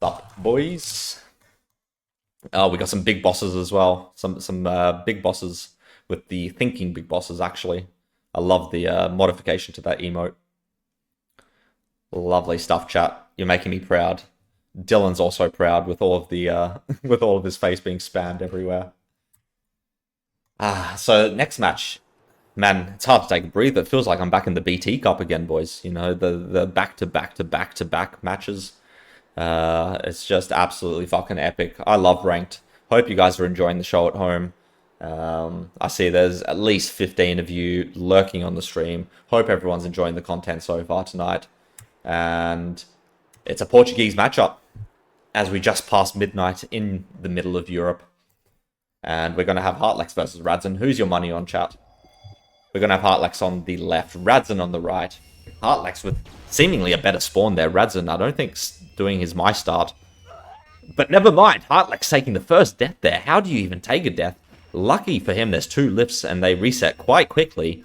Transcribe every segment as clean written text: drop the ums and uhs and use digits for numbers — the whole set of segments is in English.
Sup, boys? Oh, we got some big bosses as well. Some big bosses with the thinking big bosses, actually. I love the modification to that emote. Lovely stuff, chat. You're making me proud. Dylan's also proud with all of the with all of his face being spammed everywhere. So next match. Man, it's hard to take a breather. It feels like I'm back in the BT Cup again, boys. You know, the back-to-back matches. It's just absolutely fucking epic. I love ranked. Hope you guys are enjoying the show at home. I see there's at least 15 of you lurking on the stream. Hope everyone's enjoying the content so far tonight. And it's a Portuguese matchup as we just passed midnight in the middle of Europe. And we're going to have Heartlexx versus Radzen. Who's your money on, chat? We're going to have Heartlexx on the left, Radzen on the right. Heartlexx with seemingly a better spawn there. Radzen, I don't think, doing his my start. But never mind, Heartlexx taking the first death there. How do you even take a death? Lucky for him, there's 2 lifts and they reset quite quickly.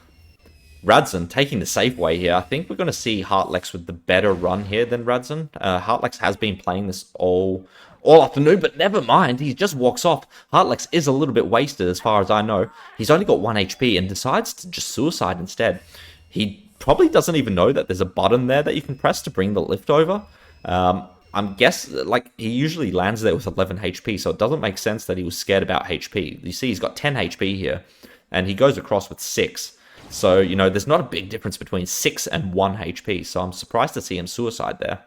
Radzen taking the safe way here. I think we're going to see Heartlexx with the better run here than Radzen. Heartlexx has been playing this all afternoon, but never mind. He just walks off. Heartlexx is a little bit wasted as far as I know. He's only got 1 HP and decides to just suicide instead. He probably doesn't even know that there's a button there that you can press to bring the lift over. I'm guessing, like, he usually lands there with 11 HP, so it doesn't make sense that he was scared about HP. You see, he's got 10 HP here, and he goes across with 6. So, you know, there's not a big difference between 6 and 1 HP, so I'm surprised to see him suicide there.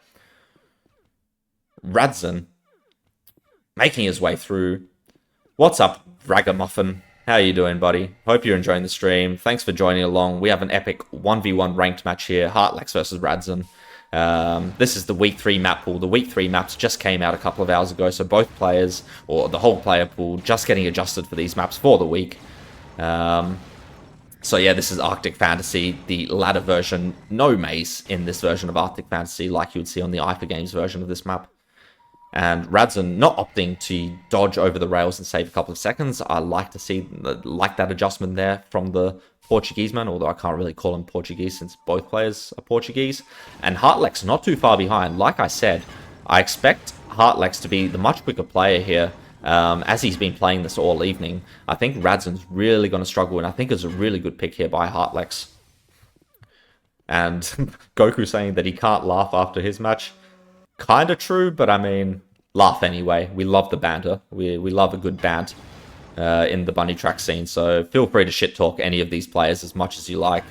Radzen making his way through. What's up, Ragamuffin? How you doing, buddy? Hope you're enjoying the stream. Thanks for joining along. We have an epic 1v1 ranked match here. Heartlexx versus Radzen. This is the week 3 map pool. The week 3 maps just came out a couple of hours ago, so both players, or the whole player pool, just getting adjusted for these maps for the week. So yeah, this is Arctic Fantasy, the ladder version. No maze in this version of Arctic Fantasy, like you would see on the IFA Games version of this map. And Radzen not opting to dodge over the rails and save a couple of seconds. I like to see that adjustment there from the Portuguese man, although I can't really call him Portuguese since both players are Portuguese. And Heartlexx not too far behind. Like I said, I expect Heartlexx to be the much quicker player here, as he's been playing this all evening. I think Radzen's really going to struggle, and I think it's a really good pick here by Heartlexx. And Goku saying that he can't laugh after his match. Kind of true, but I mean, laugh anyway. We love the banter. We love a good bant in the BunnyTrack scene, so feel free to shit talk any of these players as much as you like.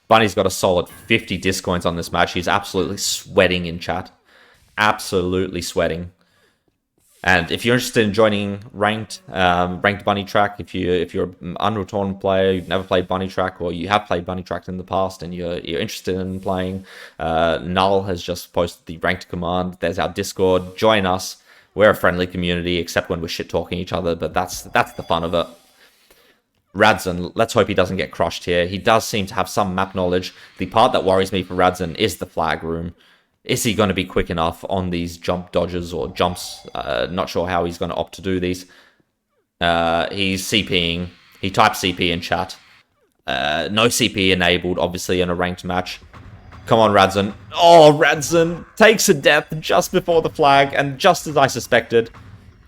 Bunny's got a solid 50 disc coins on this match. He's absolutely sweating in chat. Absolutely sweating. And if you're interested in joining ranked BunnyTrack, if you're an Unreal Tournament player, you've never played BunnyTrack, or you have played BunnyTrack in the past and you're interested in playing, Null has just posted the ranked command. There's our Discord. Join us. We're a friendly community, except when we're shit talking each other, but that's the fun of it. Radzen, let's hope he doesn't get crushed here. He does seem to have some map knowledge. The part that worries me for Radzen is the flag room. Is he going to be quick enough on these jump dodges or jumps? Not sure how he's going to opt to do these. He's CPing. He types CP in chat. No CP enabled, obviously, in a ranked match. Come on, Radzen. Oh, Radzen takes a death just before the flag, and just as I suspected,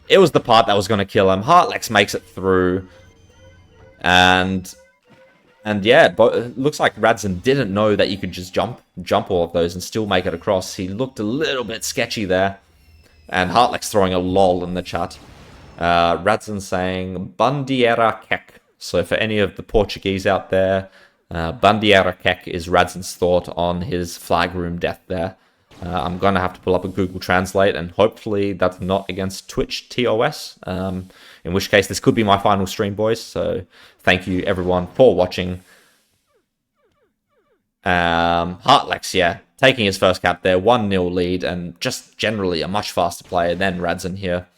it was the part that was going to kill him. Heartlexx makes it through. And yeah, but it looks like Radzen didn't know that you could just jump all of those and still make it across. He looked a little bit sketchy there. And Heartlexx throwing a lol in the chat. Radzen saying, Bandeira Kek. So for any of the Portuguese out there, Bandeira Kek is Radzen's thought on his flag room death there. I'm going to have to pull up a Google Translate, and hopefully that's not against Twitch TOS. In which case, this could be my final stream, boys. So thank you, everyone, for watching. Heartlexx, yeah, taking his first cap there. 1-0 lead, and just generally a much faster player than Radzen here.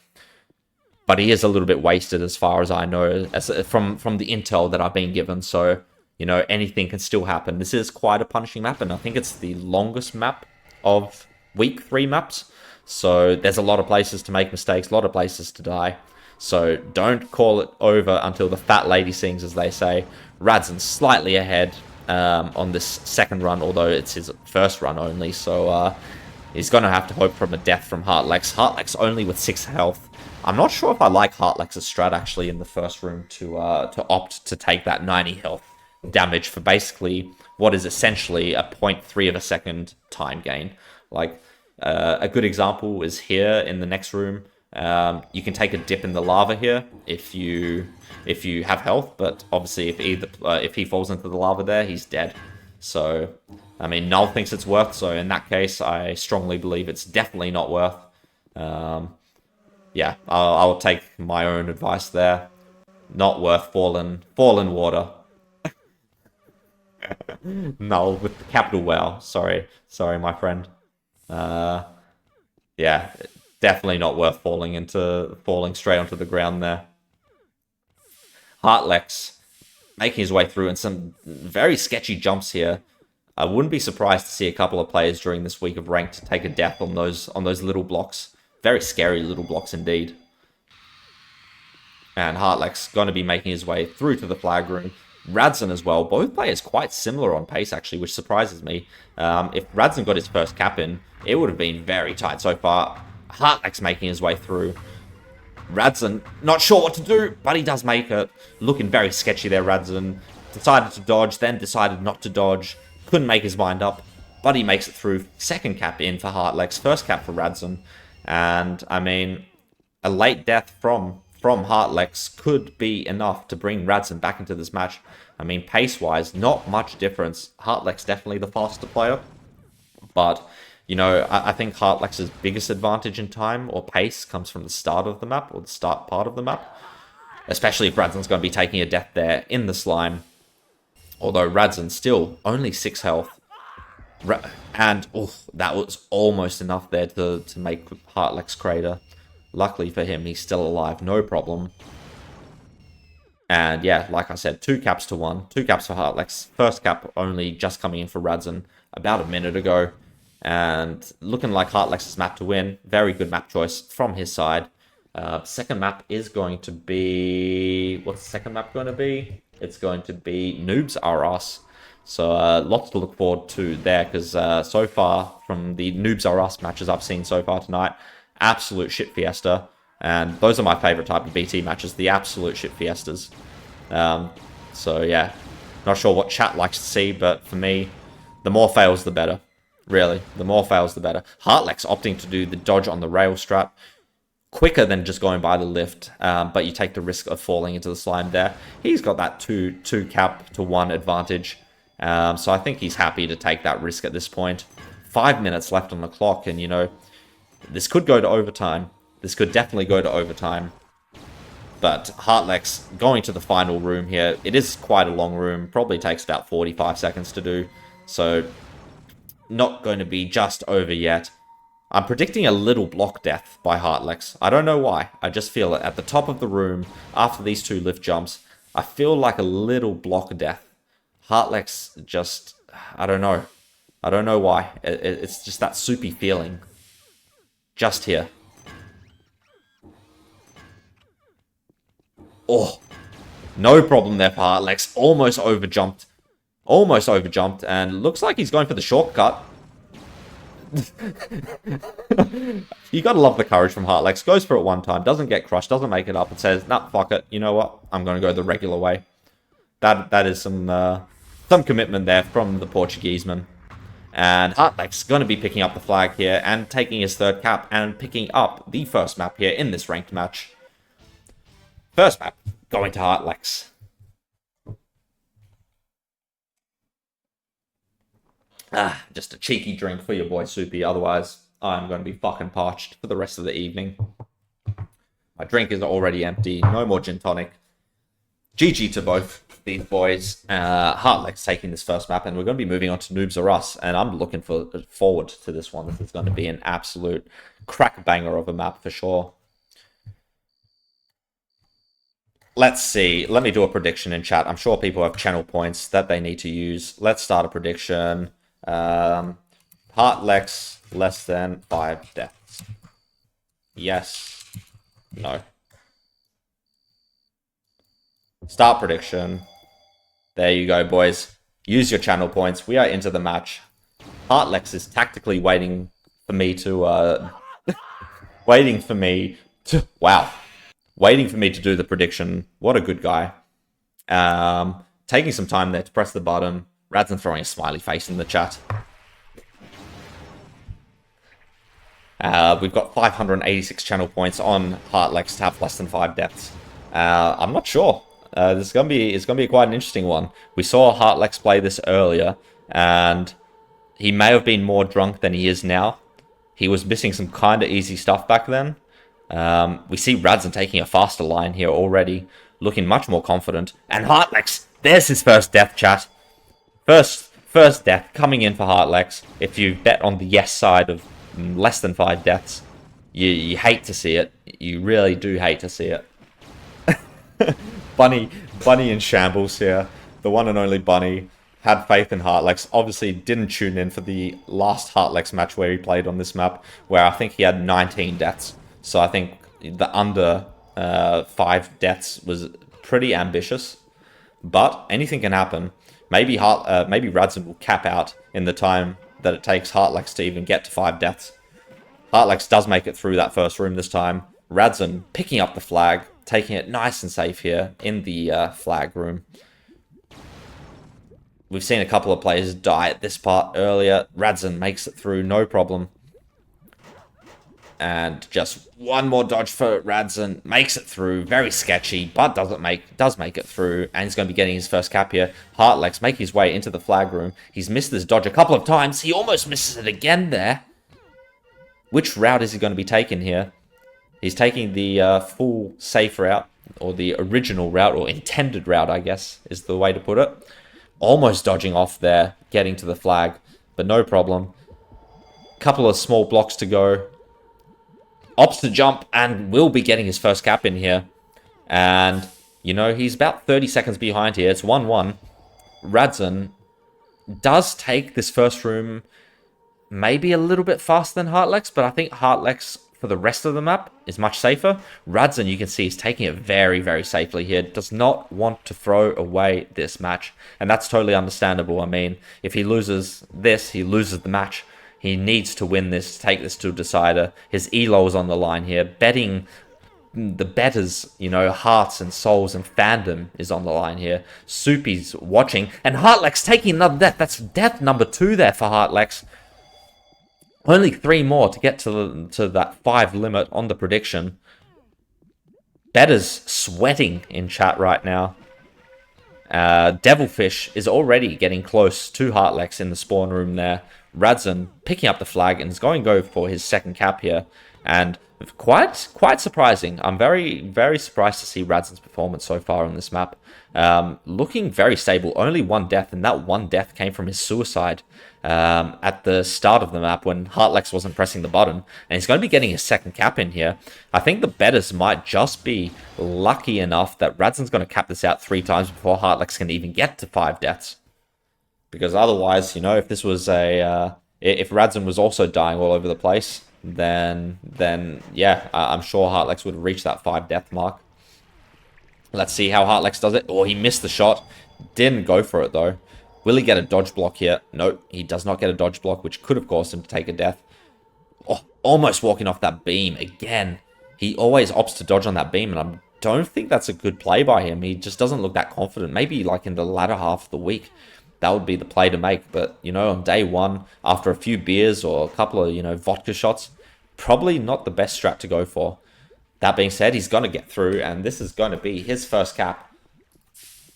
But he is a little bit wasted as far as I know, from the intel that I've been given. So, you know, anything can still happen. This is quite a punishing map, and I think it's the longest map of week 3 maps. So there's a lot of places to make mistakes, a lot of places to die. So don't call it over until the fat lady sings, as they say. Radzen slightly ahead on this second run, although it's his first run only. So He's going to have to hope from a death from Heartlexx. Heartlexx only with 6 health. I'm not sure if I like Heartlexx's strat actually in the first room to opt to take that 90 health damage for basically what is essentially a 0.3 of a second time gain. Like, a good example is here in the next room. You can take a dip in the lava here if you have health, but obviously if he falls into the lava there, he's dead. So, I mean, Null thinks it's worth, so in that case, I strongly believe it's definitely not worth. Yeah, I'll take my own advice there. Not worth fallen water. Null with the capital wow. Sorry, my friend. Yeah, definitely not worth falling straight onto the ground there. Heartlexx making his way through and some very sketchy jumps here. I wouldn't be surprised to see a couple of players during this week of ranked take a death on those little blocks. Very scary little blocks indeed. And Heartlexx going to be making his way through to the flag room. Radzen as well. Both players quite similar on pace, actually, which surprises me. If Radzen got his first cap in, it would have been very tight so far. Heartlexx making his way through. Radzen, not sure what to do, but he does make it. Looking very sketchy there, Radzen. Decided to dodge, then decided not to dodge. Couldn't make his mind up, but he makes it through. Second cap in for Heartlexx, first cap for Radzen. And, I mean, a late death from Heartlexx could be enough to bring Radzen back into this match. I mean, pace-wise, not much difference. Heartlexx definitely the faster player. But, you know, I think Heartlexx's biggest advantage in time or pace comes from the start of the map, or the start part of the map. Especially if Radzen's going to be taking a death there in the slime. Although Radzen still only 6 health. And, that was almost enough there to make Heartlexx crater. Luckily for him, he's still alive, no problem. And yeah, like I said, 2 caps to 1. 2 caps for Heartlexx. First cap only just coming in for Radzen about a minute ago. And looking like Heartlexx's map to win. Very good map choice from his side. Second map is going to be... What's the second map going to be? It's going to be Noobs-R-Us. So lots to look forward to there, because so far from the Noobs-R-Us matches I've seen so far tonight, absolute shit fiesta. And those are my favorite type of BT matches, the absolute shit fiestas. So yeah, not sure what chat likes to see, but for me, the more fails, the better. Really, the more fails, the better. Heartlexx opting to do the dodge on the rail strat. Quicker than just going by the lift, but you take the risk of falling into the slime there. He's got that 2 cap to 1 advantage. So I think he's happy to take that risk at this point. 5 minutes left on the clock, and you know, this could go to overtime. This could definitely go to overtime. But Heartlexx going to the final room here. It is quite a long room. Probably takes about 45 seconds to do. So, not going to be just over yet. I'm predicting a little block death by Heartlexx. I don't know why. I just feel it. At the top of the room, after these 2 lift jumps, I feel like a little block death. Heartlexx just... I don't know. I don't know why. It's just that soupy feeling. Just here. Oh, no problem there for Heartlexx. Almost overjumped. Almost overjumped, and looks like he's going for the shortcut. You gotta love the courage from Heartlexx. Goes for it one time, doesn't get crushed, doesn't make it up, and says, nah, fuck it. You know what? I'm gonna go the regular way. That is some commitment there from the Portuguese man. And Heartlexx going to be picking up the flag here and taking his 3rd cap and picking up the first map here in this ranked match. First map going to Heartlexx. Just a cheeky drink for your boy Soupy, otherwise I'm going to be fucking parched for the rest of the evening. My drink is already empty, no more gin tonic. GG to both these boys. Heartlexx taking this first map, and we're going to be moving on to Noobs-R-Us, and I'm looking forward to this one. This is going to be an absolute crack banger of a map for sure. Let's see. Let me do a prediction in chat. I'm sure people have channel points that they need to use. Let's start a prediction. Heartlexx less than 5 deaths. Yes. No. Start prediction. There you go, boys. Use your channel points. We are into the match. Heartlexx is tactically waiting for me to, waiting for me to, wow. Waiting for me to do the prediction. What a good guy. Taking some time there to press the button. Radzen throwing a smiley face in the chat. We've got 586 channel points on Heartlexx to have less than 5 deaths. I'm not sure. This is gonna be quite an interesting one. We saw Heartlexx play this earlier, and he may have been more drunk than he is now. He was missing some kind of easy stuff back then. We see Radzen taking a faster line here already, looking much more confident. And Heartlexx, there's his first death, chat. First death coming in for Heartlexx. If you bet on the yes side of less than 5 deaths, you hate to see it. You really do hate to see it. Bunny in shambles here. The one and only Bunny had faith in Heartlexx. Obviously didn't tune in for the last Heartlexx match where he played on this map, where I think he had 19 deaths. So I think the under 5 deaths was pretty ambitious. But anything can happen. Maybe Radzen will cap out in the time that it takes Heartlexx to even get to 5 deaths. Heartlexx does make it through that first room this time. Radzen picking up the flag, taking it nice and safe here in the flag room. We've seen a couple of players die at this part earlier. Radzen makes it through, no problem. And just one more dodge for Radzen. Makes it through. Very sketchy, but does make it through. And he's going to be getting his first cap here. Heartlexx making his way into the flag room. He's missed this dodge a couple of times. He almost misses it again there. Which route is he going to be taking here? He's taking the full safe route. Or the original route. Or intended route, I guess, is the way to put it. Almost dodging off there. Getting to the flag. But no problem. Couple of small blocks to go. Opts to jump and will be getting his first cap in here. And, you know, he's about 30 seconds behind here. It's 1-1. Radzen does take this first room maybe a little bit faster than Heartlexx, but I think Heartlexx for the rest of the map is much safer. Radzen, you can see, is taking it very, very safely here. Does not want to throw away this match. And that's totally understandable. I mean, if he loses this, he loses the match. He needs to win this, take this to a decider. His elo is on the line here. Betting the betters, you know, hearts and souls and fandom is on the line here. Soupy's watching. And Heartlexx taking another death. That's death number 2 there for Heartlexx. Only 3 more to get to that 5 limit on the prediction. Betters sweating in chat right now. Devilfish is already getting close to Heartlexx in the spawn room there. Radzen picking up the flag and is going to go for his second cap here. And quite surprising. I'm very, very surprised to see Radzen's performance so far on this map. Looking very stable. Only 1 death, and that 1 death came from his suicide at the start of the map when Heartlexx wasn't pressing the button. And he's going to be getting his second cap in here. I think the betters might just be lucky enough that Radzen's going to cap this out 3 times before Heartlexx can even get to 5 deaths. Because otherwise, you know, if this was if Radzen was also dying all over the place, then yeah, I'm sure Heartlexx would have reached that 5 death mark. Let's see how Heartlexx does it. Oh, he missed the shot. Didn't go for it, though. Will he get a dodge block here? No, he does not get a dodge block, which could have caused him to take a death. Oh, almost walking off that beam again. He always opts to dodge on that beam, and I don't think that's a good play by him. He just doesn't look that confident. Maybe like in the latter half of the week, that would be the play to make. But, you know, on day 1, after a few beers or a couple of, you know, vodka shots, probably not the best strat to go for. That being said, he's going to get through, and this is going to be his first cap.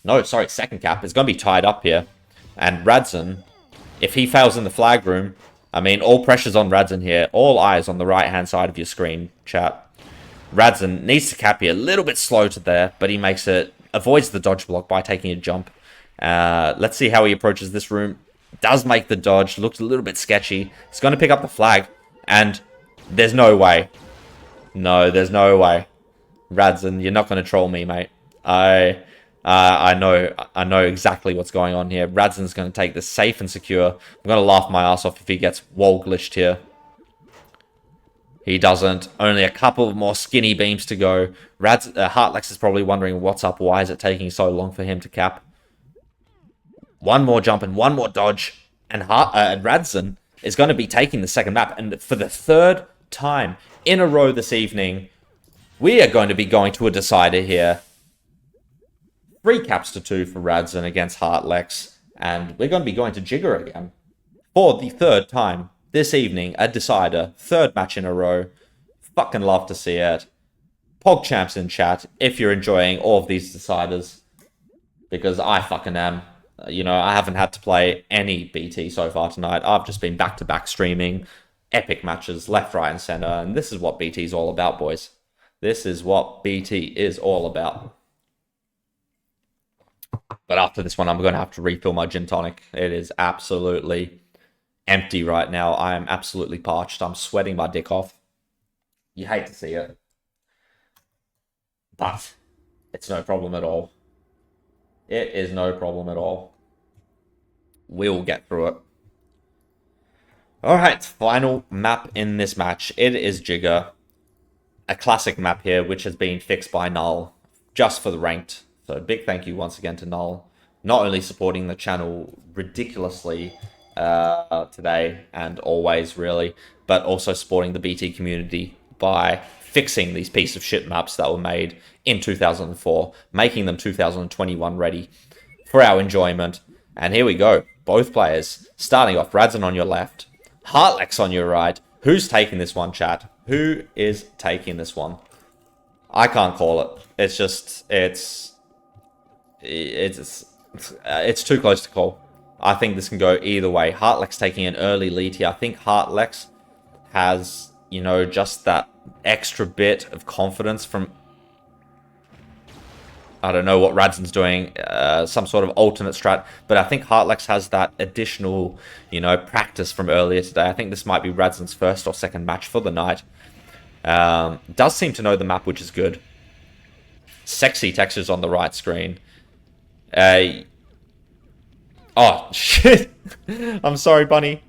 No, sorry, second cap. It's going to be tied up here. And Radzen, if he fails in the flag room, I mean, all pressure's on Radzen here. All eyes on the right-hand side of your screen, chat. Radzen needs to cap here. A little bit slow to there, but he makes it, avoids the dodge block by taking a jump. Let's see how he approaches this room. Does make the dodge. Looks a little bit sketchy. He's going to pick up the flag, and there's no way. No, there's no way. Radzen, you're not going to troll me, mate. I know exactly what's going on here. Radzen's going to take this safe and secure. I'm going to laugh my ass off if he gets wall glitched here. He doesn't. Only a couple more skinny beams to go. Heartlexx is probably wondering what's up. Why is it taking so long for him to cap? One more jump and one more dodge. And Radzen is going to be taking the second map. And for the third time in a row this evening, we are going to be going to a decider here. 3 caps to 2 for Radzen against Heartlexx. And we're going to be going to Jigga again. For the third time this evening, a decider. 3rd match in a row. Fucking love to see it. PogChamps in chat, if you're enjoying all of these deciders. Because I fucking am. You know, I haven't had to play any BT so far tonight. I've just been back-to-back streaming epic matches left, right, and center. And this is what BT is all about, boys. This is what BT is all about. But after this one, I'm going to have to refill my gin tonic. It is absolutely empty right now. I am absolutely parched. I'm sweating my dick off. You hate to see it. But it's no problem at all. It is no problem at all. We'll get through it. Alright, final map in this match. It is Jigga. A classic map here, which has been fixed by Null, just for the ranked. So big thank you once again to Null. Not only supporting the channel ridiculously today, and always really, but also supporting the BT community by fixing these piece of shit maps that were made in 2004, making them 2021 ready for our enjoyment. And here we go. Both players starting off. Radzen on your left, Heartlexx on your right. Who's taking this one, chat? Who is taking this one? I can't call it. It's just, it's too close to call. I think this can go either way. Heartlexx taking an early lead here. I think Heartlexx has, you know, just that extra bit of confidence from, I don't know what Radzen's doing, some sort of alternate strat, but I think Heartlexx has that additional, you know, practice from earlier today. I think this might be Radzen's 1st or 2nd match for the night. Does seem to know the map, which is good. Sexy textures on the right screen. Oh, shit. I'm sorry, Bunny.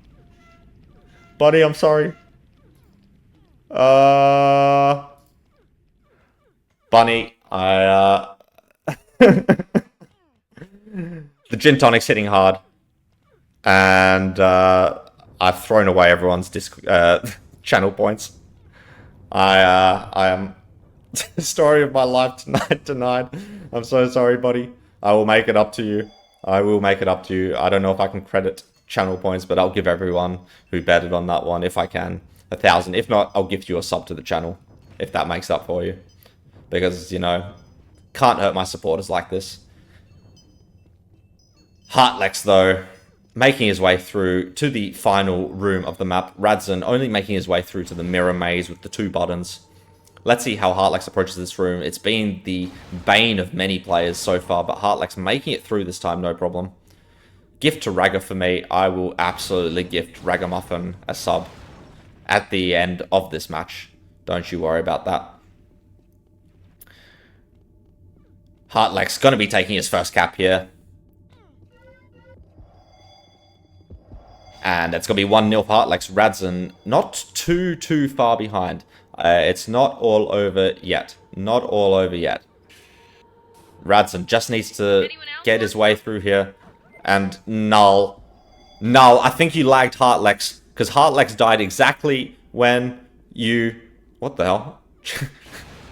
Bunny, I'm sorry. Bunny, the gin tonic's hitting hard. And, I've thrown away everyone's channel points. I am... story of my life tonight. I'm so sorry, buddy. I will make it up to you. I will make it up to you. I don't know if I can credit channel points, but I'll give everyone who betted on that one, if I can, 1,000. If not, I'll gift you a sub to the channel, if that makes up for you. Because, you know, can't hurt my supporters like this. Heartlexx, though, making his way through to the final room of the map. Radzen only making his way through to the mirror maze with the 2 buttons. Let's see how Heartlexx approaches this room. It's been the bane of many players so far, but Heartlexx making it through this time, no problem. Gift to Ragga for me. I will absolutely gift Ragamuffin a sub at the end of this match. Don't you worry about that. Heartlexx going to be taking his first cap here. And it's going to be 1-0 for Heartlexx. Radzen not too far behind. It's not all over yet. Not all over yet. Radzen just needs to get his way through here. And Null. Null, I think you lagged Heartlexx. Because Heartlexx died exactly when you... What the hell?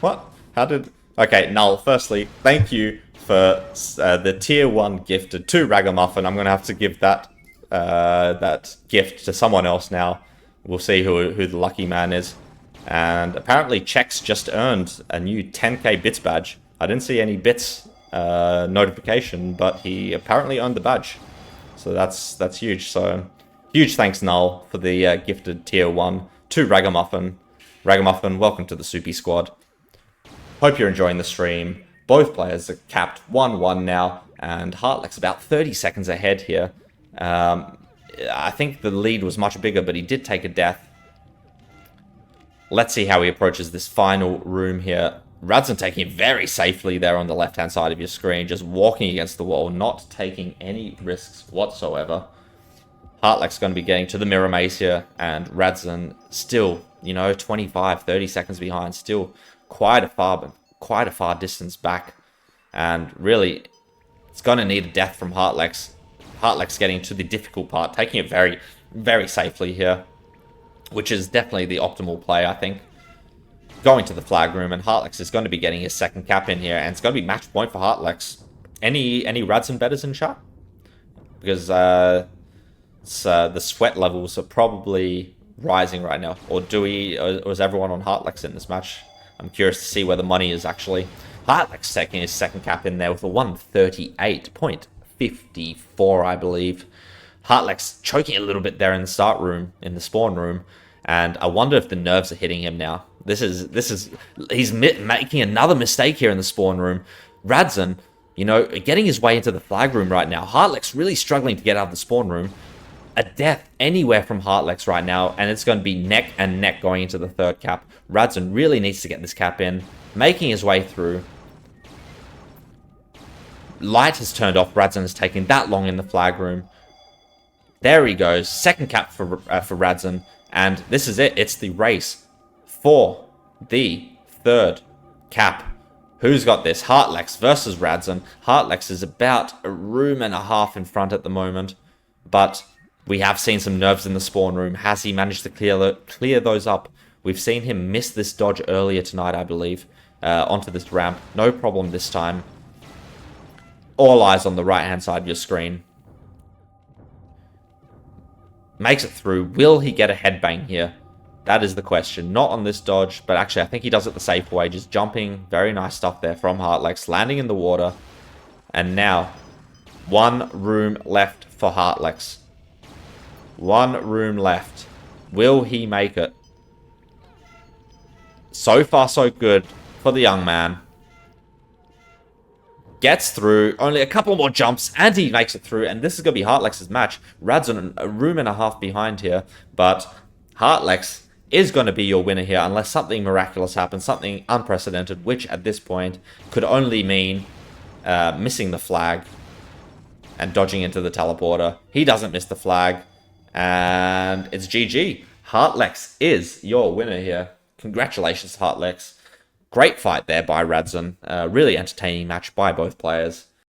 What? How did... Okay, Null, firstly, thank you for the tier 1 gifted to Ragamuffin. I'm going to have to give that that gift to someone else now. We'll see who the lucky man is. And apparently Chex just earned a new 10k bits badge. I didn't see any bits notification, but he apparently earned the badge. So that's huge. So huge thanks, Null, for the gifted tier 1 to Ragamuffin. Ragamuffin, welcome to the Soupy Squad. Hope you're enjoying the stream. Both players are capped 1-1 now, and Heartlexx about 30 seconds ahead here. I think the lead was much bigger, but he did take a death. Let's see how he approaches this final room here. Radzen taking it very safely there on the left-hand side of your screen, just walking against the wall, not taking any risks whatsoever. Heartlexx going to be getting to the mirror maze here, and Radzen still, you know, 25, 30 seconds behind, still quite a far distance back. And really, it's going to need a death from Heartlexx. Heartlexx getting to the difficult part, taking it very, very safely here, which is definitely the optimal play, I think. Going to the flag room, and Heartlexx is going to be getting his second cap in here, and it's going to be match point for Heartlexx. Any Radzen betters in chat? Because the sweat levels are probably rising right now. Or or is everyone on Heartlexx in this match? I'm curious to see where the money is actually. Heartlexx taking his second cap in there with a 138.54, I believe. Heartlexx choking a little bit there in the start room, in the spawn room, and I wonder if the nerves are hitting him now. He's making another mistake here in the spawn room. Radzen, you know, getting his way into the flag room right now. Heartlexx really struggling to get out of the spawn room. A death anywhere from Heartlexx right now, and it's going to be neck and neck going into the third cap. Radzen really needs to get this cap in, making his way through. Light has turned off. Radzen has taken that long in the flag room. There he goes. Second cap for Radzen, and this is it. It's the race for the third cap. Who's got this? Heartlexx versus Radzen. Heartlexx is about a room and a half in front at the moment, but we have seen some nerves in the spawn room. Has he managed to clear those up? We've seen him miss this dodge earlier tonight, I believe, onto this ramp. No problem this time. All eyes on the right-hand side of your screen. Makes it through. Will he get a headbang here? That is the question. Not on this dodge, but actually I think he does it the safe way. Just jumping. Very nice stuff there from Heartlexx. Landing in the water. And now, one room left for Heartlexx. One room left. Will he make it? So far, so good for the young man. Gets through. Only a couple more jumps, and he makes it through. And this is going to be Heartlexx's match. Radzen a room and a half behind here. But Heartlexx is going to be your winner here, unless something miraculous happens, something unprecedented, which at this point could only mean missing the flag and dodging into the teleporter. He doesn't miss the flag, and it's GG. Heartlexx is your winner here. Congratulations, Heartlexx. Great fight there by Radzen. Really entertaining match by both players.